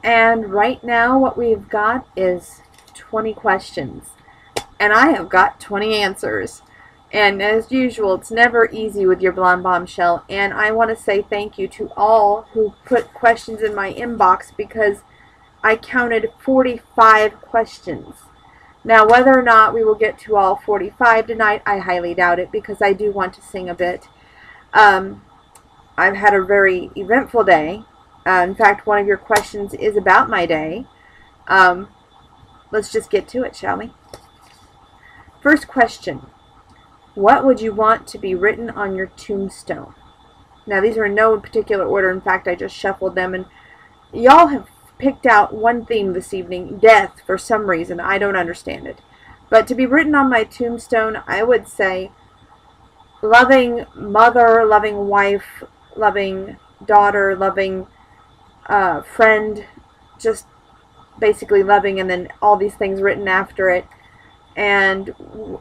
And right now what we've got is 20 questions. And I have got 20 answers. And as usual, it's never easy with your Blonde Bombshell. And I want to say thank you to all who put questions in my inbox, because I counted 45 questions. Now, whether or not we will get to all 45 tonight, I highly doubt it, because I do want to sing a bit. I've had a very eventful day. In fact, one of your questions is about my day. Let's just get to it, shall we? First question. What would you want to be written on your tombstone? Now, these are in no particular order. In fact, I just shuffled them, and y'all have picked out one theme this evening, death, for some reason. I don't understand it. But to be written on my tombstone, I would say loving mother, loving wife, loving daughter, loving friend, just basically loving, and then all these things written after it. And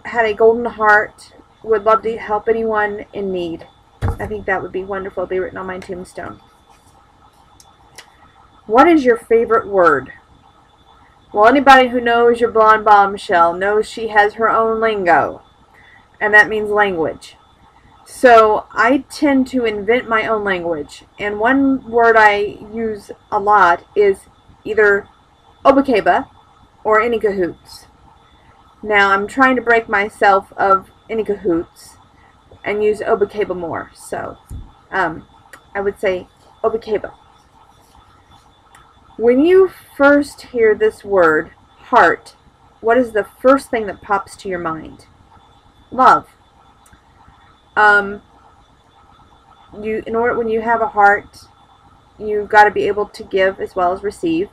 had a golden heart, would love to help anyone in need. I think that would be wonderful to be written on my tombstone. What is your favorite word? Well, anybody who knows your Blonde Bombshell knows she has her own lingo, and that means language. So I tend to invent my own language, and one word I use a lot is either obakeba or any cahoots. Now I'm trying to break myself of any cahoots and use obakeba more, so I would say obakeba. When you first hear this word, heart, what is the first thing that pops to your mind? Love. When you have a heart, you've got to be able to give as well as receive,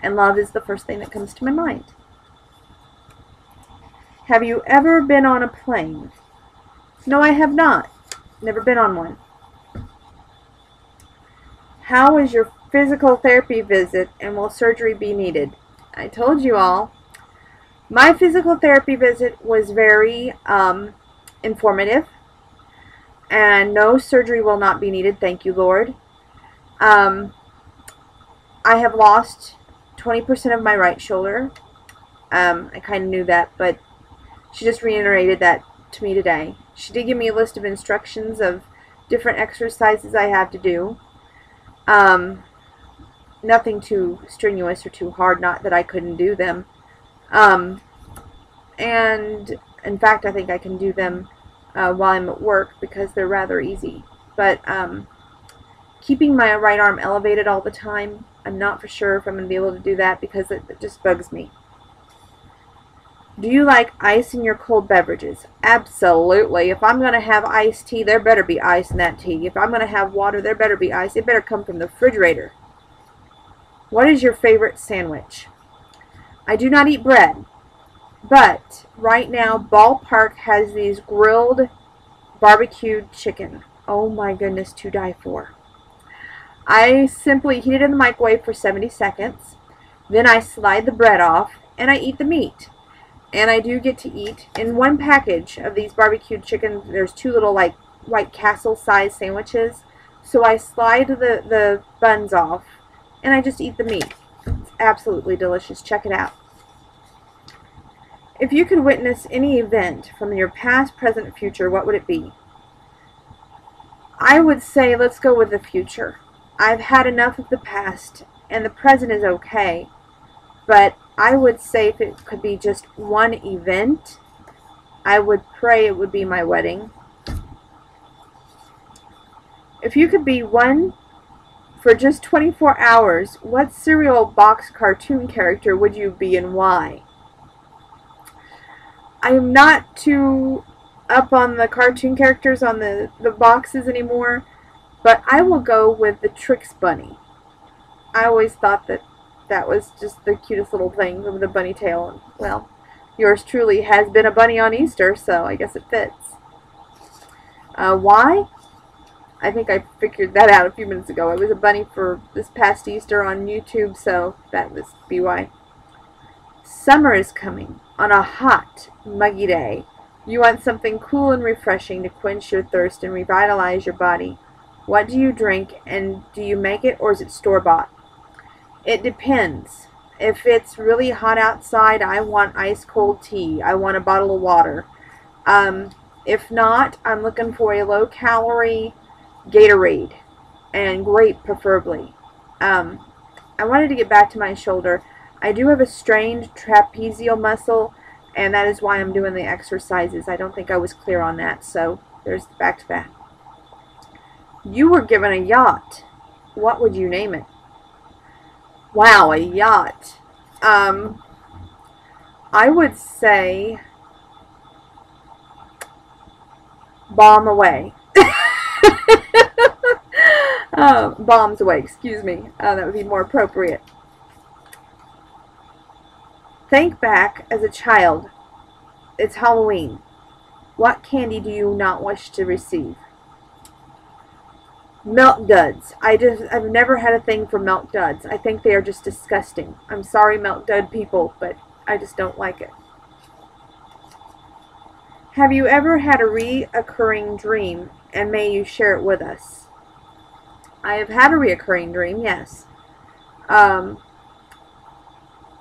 and love is the first thing that comes to my mind. Have you ever been on a plane? No, I have not. Never been on one. How was your physical therapy visit, and will surgery be needed? I told you all. My physical therapy visit was very informative, and no surgery will not be needed, thank you, Lord. I have lost 20% of my right shoulder. I kind of knew that, but she just reiterated that to me today. She did give me a list of instructions of different exercises I have to do. Nothing too strenuous or too hard, not that I couldn't do them. And in fact, I think I can do them while I'm at work, because they're rather easy. But keeping my right arm elevated all the time, I'm not for sure if I'm going to be able to do that, because it just bugs me. Do you like ice in your cold beverages? Absolutely. If I'm going to have iced tea, there better be ice in that tea. If I'm going to have water, there better be ice. It better come from the refrigerator. What is your favorite sandwich? I do not eat bread, but right now Ballpark has these grilled barbecued chicken. Oh my goodness, to die for. I simply heat it in the microwave for 70 seconds. Then I slide the bread off and I eat the meat. And I do get to eat, in one package of these barbecued chicken, there's two little like White Castle size sandwiches. So I slide the buns off and I just eat the meat. It's absolutely delicious. Check it out. If you could witness any event from your past, present, future, what would it be? I would say let's go with the future. I've had enough of the past, and the present is okay. But I would say if it could be just one event, I would pray it would be my wedding. If you could be one for just 24 hours, what cereal box cartoon character would you be and why? I am not too up on the cartoon characters on the boxes anymore, but I will go with the Trix Bunny. I always thought that was just the cutest little thing with the bunny tail. And, well, yours truly has been a bunny on Easter, so I guess it fits. Why? I think I figured that out a few minutes ago. I was a bunny for this past Easter on YouTube, so that must be why. Summer is coming on a hot, muggy day. You want something cool and refreshing to quench your thirst and revitalize your body. What do you drink, and do you make it, or is it store-bought? It depends. If it's really hot outside, I want ice cold tea. I want a bottle of water. If not, I'm looking for a low calorie Gatorade, and grape preferably. I wanted to get back to my shoulder. I do have a strained trapezial muscle, and that is why I'm doing the exercises. I don't think I was clear on that, so there's back to that. You were given a yacht. What would you name it? Wow, a yacht. I would say Bomb Away. Bombs Away, excuse me. That would be more appropriate. Think back as a child. It's Halloween. What candy do you not wish to receive? Milk duds. I've never had a thing for milk duds. I think they are just disgusting. I'm sorry, milk dud people, but I just don't like it. Have you ever had a reoccurring dream, and may you share it with us? I have had a reoccurring dream, yes.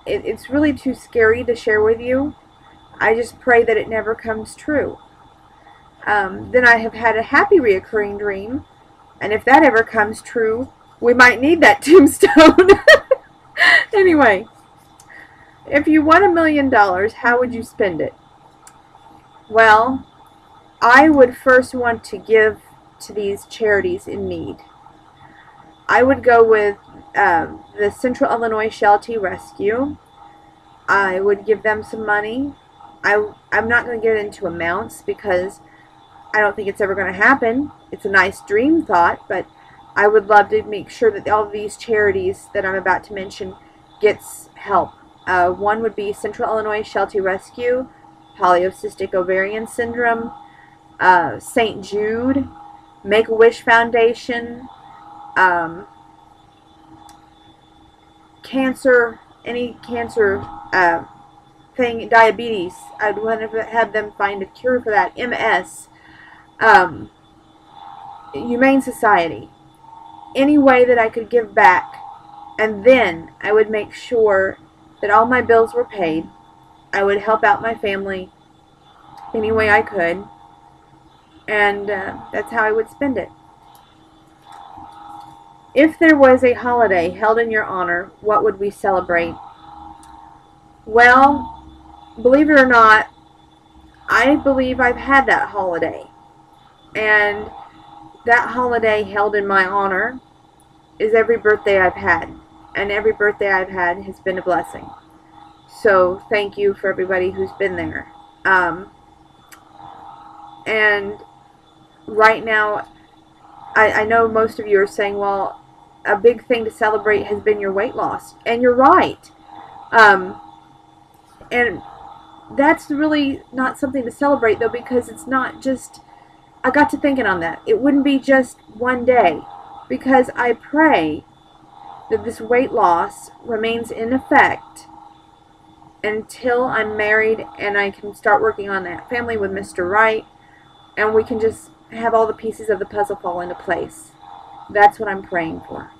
It's really too scary to share with you. I just pray that it never comes true. Then I have had a happy reoccurring dream, and if that ever comes true, we might need that tombstone. Anyway, if you won $1 million, how would you spend it? Well, I would first want to give to these charities in need. I would go with the Central Illinois Sheltie Rescue. I would give them some money. I'm not going to get into amounts because I don't think it's ever going to happen. It's a nice dream thought, but I would love to make sure that all of these charities that I'm about to mention gets help. One would be Central Illinois Sheltie Rescue, Polycystic Ovarian Syndrome, St. Jude, Make-A-Wish Foundation, cancer, any cancer thing, diabetes. I'd want to have them find a cure for that. MS, Humane Society, any way that I could give back, and then I would make sure that all my bills were paid. I would help out my family any way I could, and that's how I would spend it. If there was a holiday held in your honor, what would we celebrate? Well, believe it or not, I believe I've had that holiday. And that holiday held in my honor is every birthday I've had. And every birthday I've had has been a blessing. So thank you for everybody who's been there. And right now, I know most of you are saying, well, a big thing to celebrate has been your weight loss. And you're right. And that's really not something to celebrate, though, because it's not just... I got to thinking on that. It wouldn't be just one day, because I pray that this weight loss remains in effect until I'm married and I can start working on that family with Mr. Right, and we can just have all the pieces of the puzzle fall into place. That's what I'm praying for.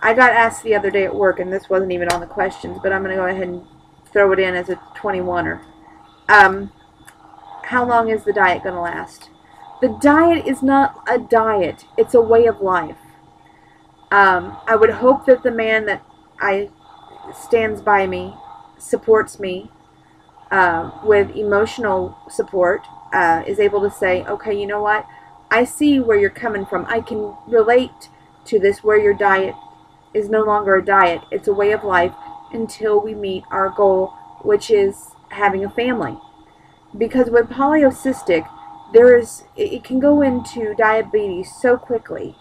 I got asked the other day at work, and this wasn't even on the questions, but I'm going to go ahead and throw it in as a 21er. How long is the diet going to last? The diet is not a diet. It's a way of life. I would hope that the man that stands by me, supports me with emotional support, is able to say, okay, you know what? I see where you're coming from. I can relate to this, where your diet is no longer a diet. It's a way of life until we meet our goal, which is having a family. Because with polycystic, it can go into diabetes so quickly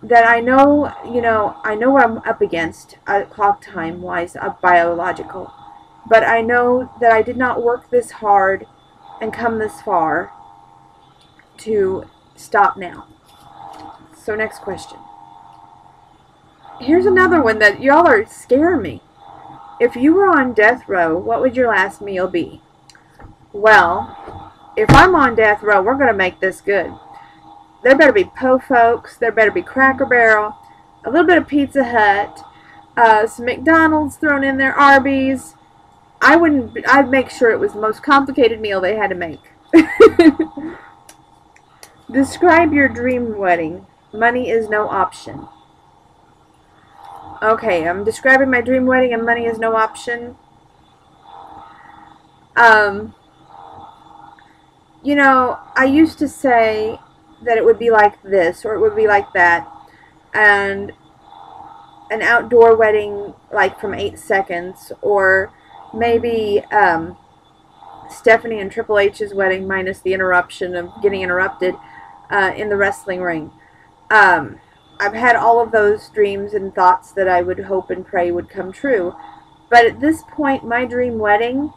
that I know what I'm up against clock time wise, biological. But I know that I did not work this hard and come this far to stop now. So next question. Here's another one that y'all are scaring me. If you were on death row, what would your last meal be? Well, if I'm on death row, we're going to make this good. There better be Po Folks, there better be Cracker Barrel, a little bit of Pizza Hut, some McDonald's thrown in there, Arby's. I'd make sure it was the most complicated meal they had to make. Describe your dream wedding. Money is no option. Okay, I'm describing my dream wedding and money is no option. You know, I used to say that it would be like this or it would be like that. And an outdoor wedding like from 8 Seconds, or maybe Stephanie and Triple H's wedding minus the interruption of getting interrupted in the wrestling ring. I've had all of those dreams and thoughts that I would hope and pray would come true. But at this point, my dream wedding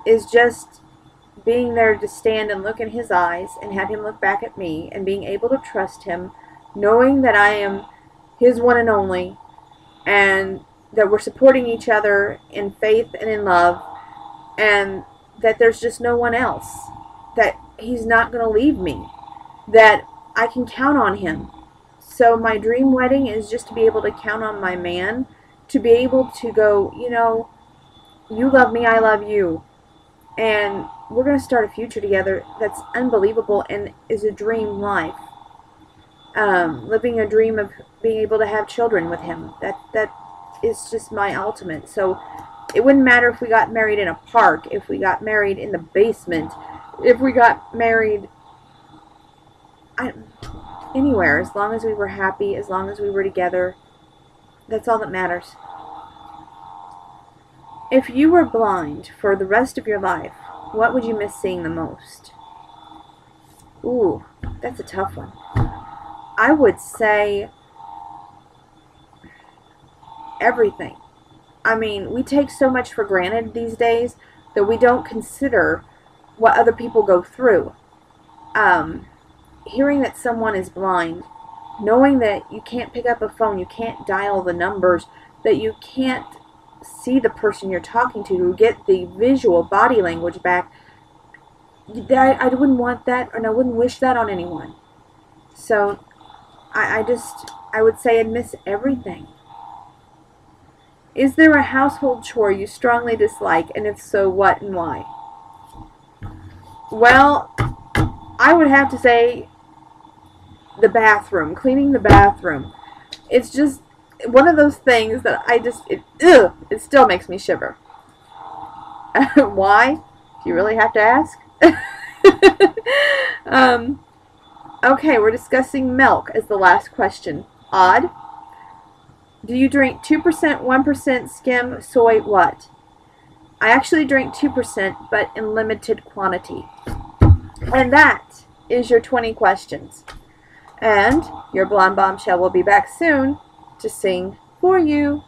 is just being there to stand and look in his eyes and have him look back at me and being able to trust him, knowing that I am his one and only, and that we're supporting each other in faith and in love, and that there's just no one else, that he's not going to leave me, that I can count on him. So my dream wedding is just to be able to count on my man, to be able to go, you know, you love me, I love you, and we're going to start a future together that's unbelievable and is a dream life. Living a dream of being able to have children with him. That is just my ultimate. So it wouldn't matter if we got married in a park, if we got married in the basement, if we got married anywhere, as long as we were happy, as long as we were together. That's all that matters. If you were blind for the rest of your life, what would you miss seeing the most? Ooh, that's a tough one. I would say everything. I mean, we take so much for granted these days that we don't consider what other people go through. Hearing that someone is blind, knowing that you can't pick up a phone, you can't dial the numbers, that you can't see the person you're talking to get the visual body language back, I wouldn't want that, and I wouldn't wish that on anyone. So I would say I'd miss everything. Is there a household chore you strongly dislike, and if so, what and why? Well, I would have to say the bathroom, cleaning the bathroom. It's just one of those things that it still makes me shiver. Why? Do you really have to ask? Okay, we're discussing milk as the last question. Odd. Do you drink 2%, 1%, skim, soy, what? I actually drink 2%, but in limited quantity. And that is your 20 questions. And your blonde bombshell will be back soon to sing for you.